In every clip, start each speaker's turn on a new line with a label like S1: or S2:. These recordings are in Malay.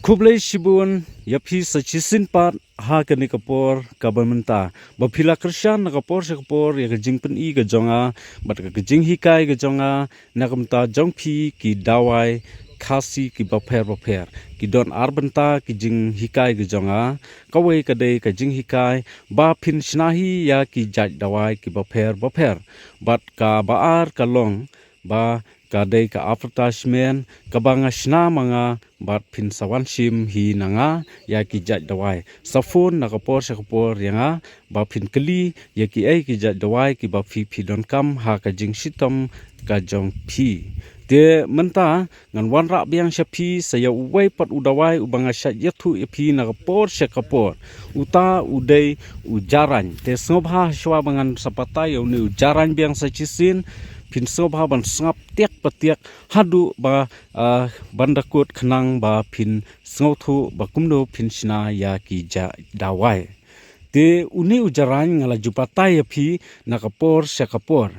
S1: Kublai shibun yapi sachisin pat ha kani kapor kabamenta bapila krisyan na kapor sa kapor ya kajing pen I gajonga bat ka kajing hikai gajonga nakamta jongpi ki dawai khasi ki baper ki don arbenta ki jing hikai gajonga kawai kadai kajing hikai ba pin shnahi ya ki jaj dawai ki baper bat ka baar kalong ba kadai ka advertisement kabanga shna manga bat pin sawan shim hi nanga ya ki jaj dawai safun na kapor sa kapor yanga ba pin keli ya ki ai ki jaj dawai ki ba fi don kam ha ka jing shitom ka jong pi de menta ngan wan ra biang shapi saya uwai pat udawai ubanga shat yathu ipi na kapor sa kapor uta udai ujaran te snobha shwa bangan sapata ya uni ujaran biang sa chisin pin sobha ban sngap tiak patiak hadu ba bandakut khnang ba pin snothu ba kumno pin sina ya ki ja dawai te uni ujaran ngala jupatai phi na kapor sa kapor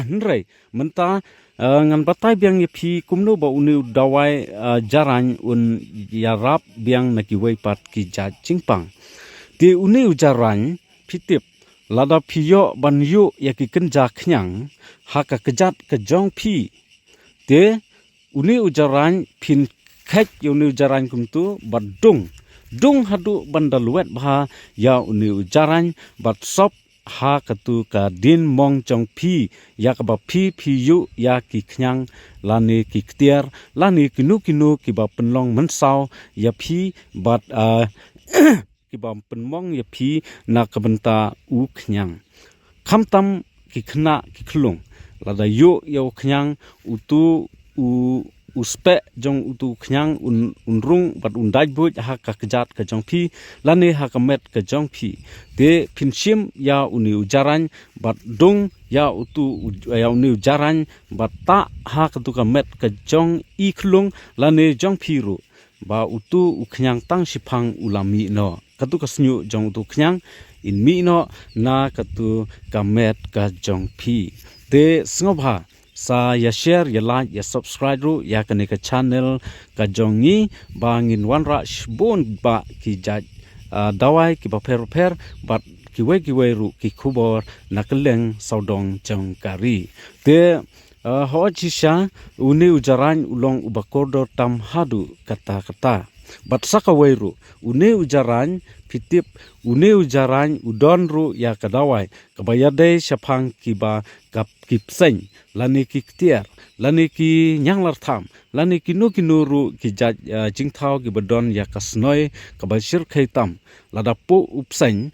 S1: nrai menta ngan batai biang phi kumno ba uni dawai jaran un yarap biang na ki wei pat ki ja chingpang te uni ujaran phitip lada piyo ban yu ya ki kenja khnyang haka kejat kejong pi te uni ujaran pin khek uni ujaran kumtu badung dung hadu bandaluet bha ya uni ujaran bat sop ha katu ka din mong chong pi ya ka ba pi yu ya ki khnyang lani ki ktiar lani kinu ki ba penlong mensau ya pi bat ki bam penmong ya pi na kabenta u khnyang khamtam ki khna ki khlung lada yo yo khnyang utu uspe jong utu khnyang unrung bat undaj buj ha ka kejat ka jong pi lane ha ka met ka jong pi de pinshim ya uni ujaran bat dong ya utu ya uni ujaran bat ta ha ka tu ka met ka jong I khlung lane jong pi ru ba utu ukhyang tang sipang ulami no katu kasnyu jong utu khyang in mi no na katu kamet ka jong pi te snobha sa ya share ya like ya subscribe ru ya kane ka channel ka jongi bangin wanra shbon ba ki jaj dawai ki ba per bat ki we ru ki khubor nakleng saudong jong kari te ho chisha uni ujaran ulong ubakordo tam hadu kata bat sakawairu uni ujaran pitip uni ujaran udon ru ya kadawai kabayade syapang kiba kap kipseng lani ki ktiar lani ki nyanglar tham lani kinu ru ki jaj jingthau ki badon ya kasnoi kabashir khaitam lada po upseng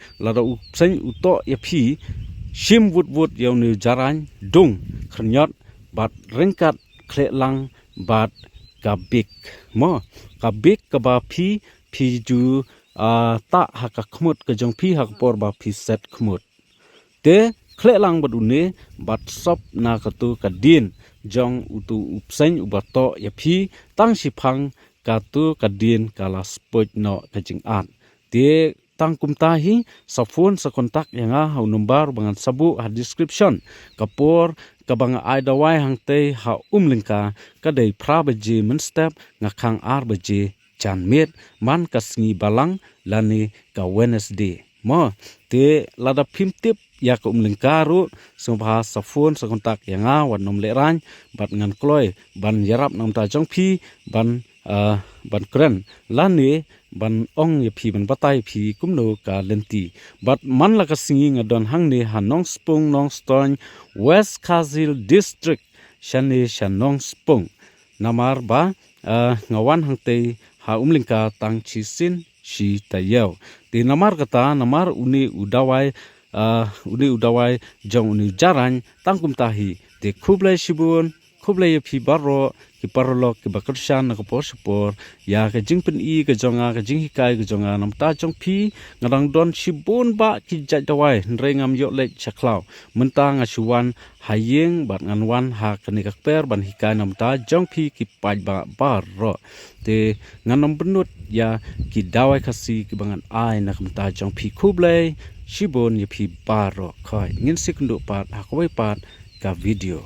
S1: uto ya phi shim wut ya uni ujaran dung khnyot bat rengkat khlelang bat kabik kaba phi ju ta haka khmut ka jong phi hak por ba phi set khmut te khlelang badune bat sop na katu kadin jong utu upseng ubato ya phi tang sipang katu kadin kala spoj no kajing at te tang kumta hi safun sa kontak yanga ha number bangan sabu ha description kapor kabanga aidawai hangte ha umlingka kadai prabaji men step ngakhang arbaji chanmet man kasngi balang lani ka Wednesday mo te lada phimtip ya ka umlingka ru subha safun sa kontak yanga wan nom leran bat ngan kloi ban yarap nam ta jong phi ban kren lani ban ong ye phi ban batai phi kumno ka lenti bat man la ka singi ngadon hangni hanong spung nong storn West Kazil district shani shanong spung namar ba ngawan hangte ha umlingka tang chisin shi tayaw ti namar kata namar uni udawai jong uni jaran tangkum tahi te khublai shibun khublai phi barro ki parlo ki bakrsan na kapor support ya ka jingpen I ka jonga ka jinghikai ka jonga namta jong phi ngadang don shibun ba ki jadawai nrengam yo le chaklau menta ngasuan hayeng bat nganwan ha kani kakper ban hikai namta jong phi ki paj ba barro te nganom benut ya ki dawai khasi ki bangan ai na kamta jong phi khublai shibun ye phi barro khoi ngin sikundu pat hakoi pat ka video